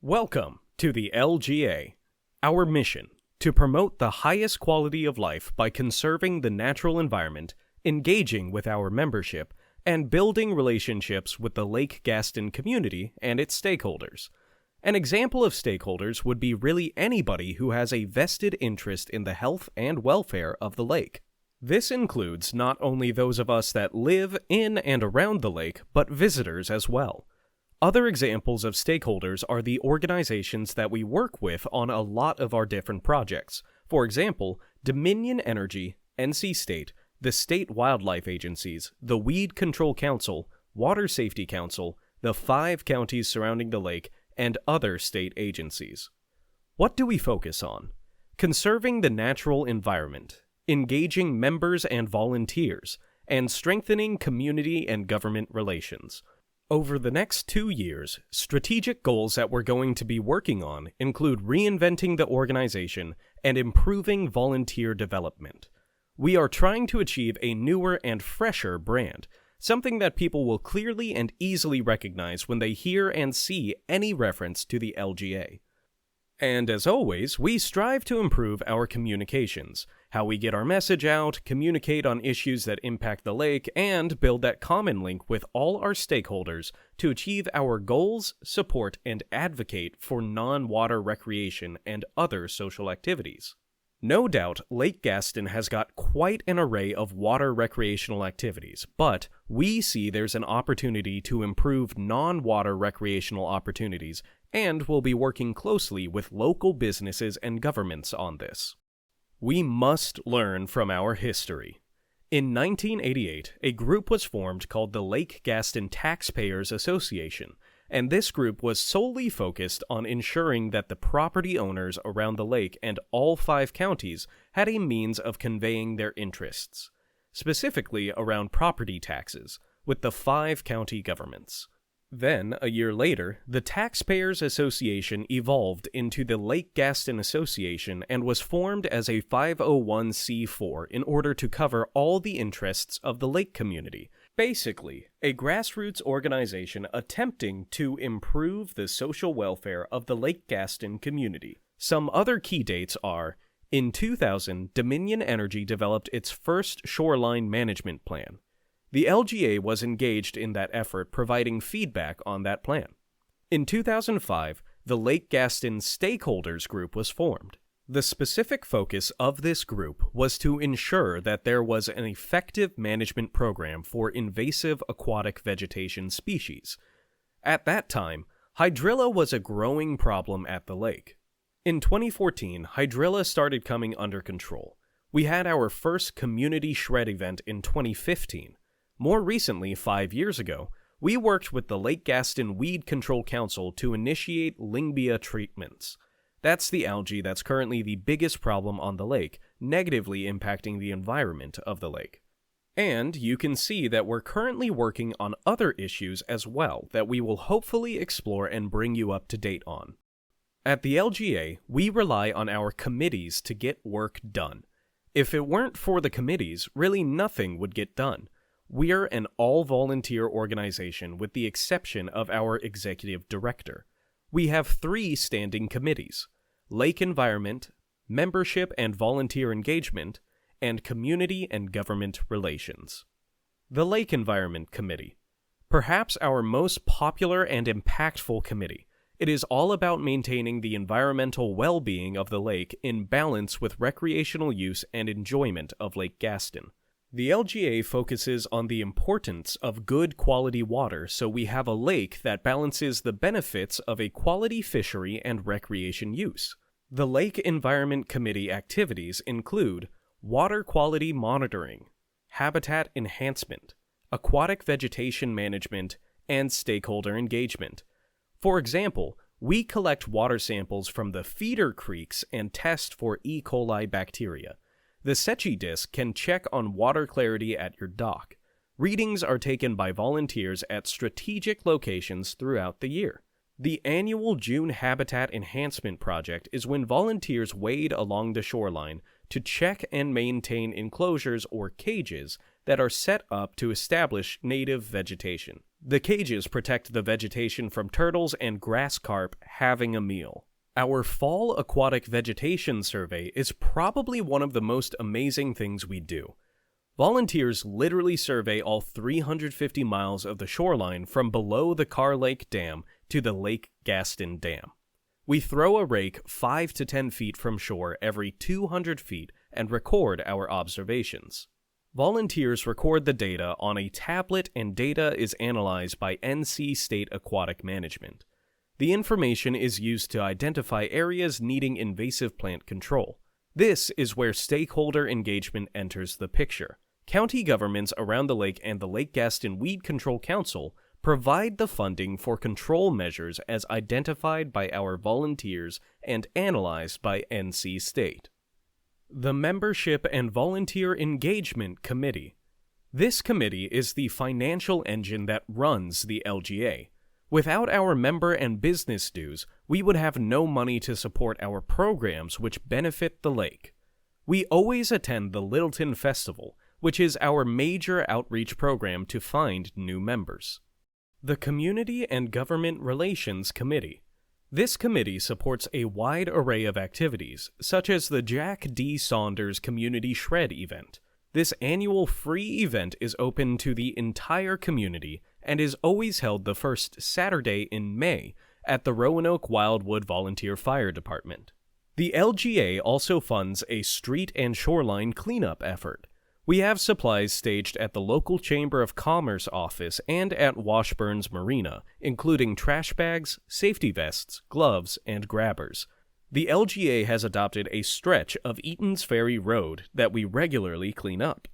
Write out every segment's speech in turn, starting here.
Welcome to the LGA. Our mission: to promote the highest quality of life by conserving the natural environment, engaging with our membership, and building relationships with the Lake Gaston community and its stakeholders. An example of stakeholders would be really anybody who has a vested interest in the health and welfare of the lake. This includes not only those of us that live in and around the lake, but visitors as well. Other examples of stakeholders are the organizations that we work with on a lot of our different projects. For example, Dominion Energy, NC State, the State Wildlife Agencies, the Weed Control Council, Water Safety Council, the 5 counties surrounding the lake, and other state agencies. What do we focus on? Conserving the natural environment, engaging members and volunteers, and strengthening community and government relations. Over the next 2 years, strategic goals that we're going to be working on include reinventing the organization and improving volunteer development. We are trying to achieve a newer and fresher brand, something that people will clearly and easily recognize when they hear and see any reference to the LGA. And as always, we strive to improve our communications, how we get our message out, communicate on issues that impact the lake, and build that common link with all our stakeholders to achieve our goals, support, and advocate for non-water recreation and other social activities. No doubt, Lake Gaston has got quite an array of water recreational activities, but we see there's an opportunity to improve non-water recreational opportunities, and we'll be working closely with local businesses and governments on this. We must learn from our history. In 1988, a group was formed called the Lake Gaston Taxpayers Association, and this group was solely focused on ensuring that the property owners around the lake and all 5 counties had a means of conveying their interests, specifically around property taxes, with the 5 county governments. Then, a year later, the Taxpayers Association evolved into the Lake Gaston Association and was formed as a 501c4 in order to cover all the interests of the lake community. Basically, a grassroots organization attempting to improve the social welfare of the Lake Gaston community. Some other key dates are: in 2000, Dominion Energy developed its first shoreline management plan. The LGA was engaged in that effort, providing feedback on that plan. In 2005, the Lake Gaston Stakeholders Group was formed. The specific focus of this group was to ensure that there was an effective management program for invasive aquatic vegetation species. At that time, hydrilla was a growing problem at the lake. In 2014, hydrilla started coming under control. We had our first community shred event in 2015. More recently, 5 years ago, we worked with the Lake Gaston Weed Control Council to initiate Lyngbya treatments. That's the algae that's currently the biggest problem on the lake, negatively impacting the environment of the lake. And you can see that we're currently working on other issues as well that we will hopefully explore and bring you up to date on. At the LGA, we rely on our committees to get work done. If it weren't for the committees, really nothing would get done. We're an all-volunteer organization with the exception of our executive director. We have 3 standing committees: Lake Environment, Membership and Volunteer Engagement, and Community and Government Relations. The Lake Environment Committee. Perhaps our most popular and impactful committee. It is all about maintaining the environmental well-being of the lake in balance with recreational use and enjoyment of Lake Gaston. The LGA focuses on the importance of good quality water, so we have a lake that balances the benefits of a quality fishery and recreation use. The Lake Environment Committee activities include water quality monitoring, habitat enhancement, aquatic vegetation management, and stakeholder engagement. For example, we collect water samples from the feeder creeks and test for E. coli bacteria. The Secchi disc can check on water clarity at your dock. Readings are taken by volunteers at strategic locations throughout the year. The annual June Habitat Enhancement Project is when volunteers wade along the shoreline to check and maintain enclosures or cages that are set up to establish native vegetation. The cages protect the vegetation from turtles and grass carp having a meal. Our fall aquatic vegetation survey is probably one of the most amazing things we do. Volunteers literally survey all 350 miles of the shoreline from below the Carr Lake Dam to the Lake Gaston Dam. We throw a rake 5 to 10 feet from shore every 200 feet and record our observations. Volunteers record the data on a tablet and data is analyzed by NC State Aquatic Management. The information is used to identify areas needing invasive plant control. This is where stakeholder engagement enters the picture. County governments around the lake and the Lake Gaston Weed Control Council provide the funding for control measures as identified by our volunteers and analyzed by NC State. The Membership and Volunteer Engagement Committee. This committee is the financial engine that runs the LGA. Without our member and business dues, we would have no money to support our programs which benefit the lake. We always attend the Littleton Festival, which is our major outreach program to find new members. The Community and Government Relations Committee. This committee supports a wide array of activities, such as the Jack D. Saunders Community Shred event. This annual free event is open to the entire community and is always held the first Saturday in May at the Roanoke Wildwood Volunteer Fire Department. The LGA also funds a street and shoreline cleanup effort. We have supplies staged at the local Chamber of Commerce office and at Washburn's Marina, including trash bags, safety vests, gloves, and grabbers. The LGA has adopted a stretch of Eaton's Ferry Road that we regularly clean up.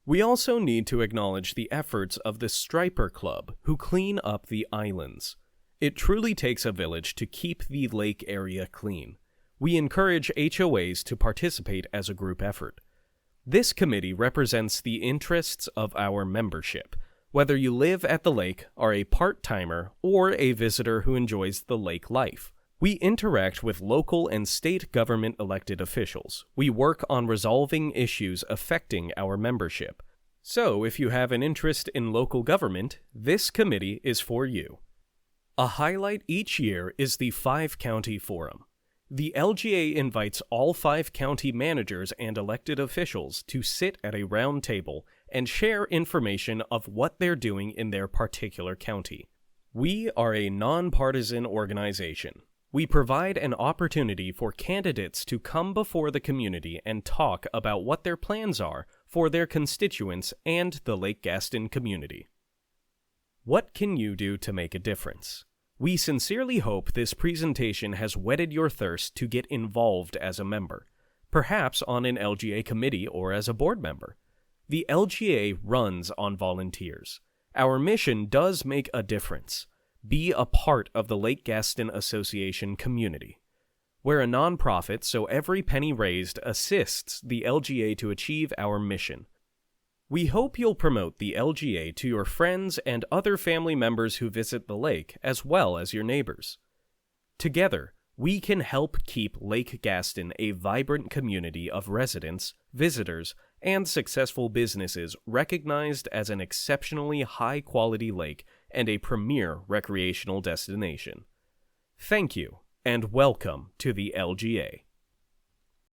We also need to acknowledge the efforts of the Striper Club, who clean up the islands. It truly takes a village to keep the lake area clean. We encourage HOAs to participate as a group effort. This committee represents the interests of our membership, whether you live at the lake, are a part-timer, or a visitor who enjoys the lake life. We interact with local and state government elected officials. We work on resolving issues affecting our membership. So, if you have an interest in local government, this committee is for you. A highlight each year is the 5-County Forum. The LGA invites all 5 county managers and elected officials to sit at a round table and share information of what they're doing in their particular county. We are a nonpartisan organization. We provide an opportunity for candidates to come before the community and talk about what their plans are for their constituents and the Lake Gaston community. What can you do to make a difference? We sincerely hope this presentation has whetted your thirst to get involved as a member, perhaps on an LGA committee or as a board member. The LGA runs on volunteers. Our mission does make a difference. Be a part of the Lake Gaston Association community. We're a nonprofit, so every penny raised assists the LGA to achieve our mission. We hope you'll promote the LGA to your friends and other family members who visit the lake, as well as your neighbors. Together, we can help keep Lake Gaston a vibrant community of residents, visitors, and successful businesses recognized as an exceptionally high-quality lake and a premier recreational destination. Thank you, and welcome to the LGA.